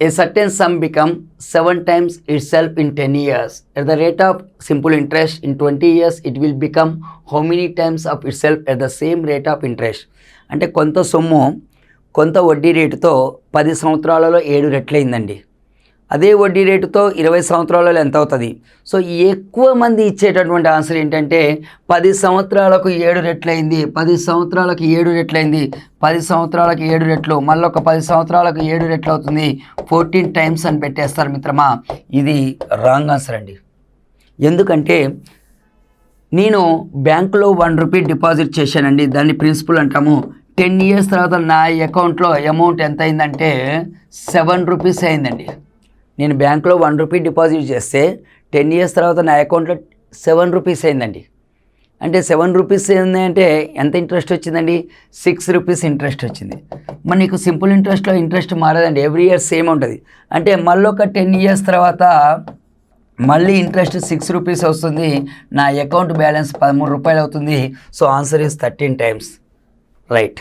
A certain sum become 7 times itself in 10 years. At the rate of simple interest in 20 years, it will become how many times of itself at the same rate of interest? అంటే కొంత సొమ్ము కొంత వడ్డీ రేటుతో 10 సంవత్సరాలలో 7 రెట్లయిందండి. అదే వడ్డీ రేటుతో 20 సంవత్సరాలలో ఎంత అవుతుంది? సో ఎక్కువ మంది ఇచ్చేటటువంటి ఆన్సర్ ఏంటంటే 10 సంవత్సరాలకు 7 రెట్లయింది, 10 సంవత్సరాలకు 7 రెట్లయింది, 10 సంవత్సరాలకు 7 రెట్లు, మళ్ళీ ఒక 10 సంవత్సరాలకు 7 రెట్లు అవుతుంది, 14 టైమ్స్ అని పెట్టేస్తారు మిత్రమా. ఇది రాంగ్ ఆన్సర్ అండి. ఎందుకంటే నేను బ్యాంకులో 1 రూపీ డిపాజిట్ చేశానండి, దాన్ని ప్రిన్సిపల్ అంటాము. 10 ఇయర్స్ తర్వాత నా అకౌంట్లో అమౌంట్ ఎంత అయిందంటే 7 రూపీస్ అయిందండి. నేను బ్యాంకులో 1 రూపీ డిపాజిట్ చేస్తే 10 ఇయర్స్ తర్వాత నా అకౌంట్లో 7 రూపీస్ అయిందండి. అంటే 7 రూపీస్ ఏంది అంటే ఎంత ఇంట్రెస్ట్ వచ్చిందండి? 6 రూపీస్ ఇంట్రెస్ట్ వచ్చింది. మరి నీకు సింపుల్ ఇంట్రెస్ట్లో ఇంట్రెస్ట్ మారదండి, ఎవ్రీ ఇయర్ సేమ్ ఉంటుంది. అంటే మళ్ళీ ఒక 10 ఇయర్స్ తర్వాత మళ్ళీ ఇంట్రెస్ట్ 6 రూపీస్ వస్తుంది, నా అకౌంట్ బ్యాలెన్స్ 13 రూపాయలు అవుతుంది. So answer is 13 times. Right.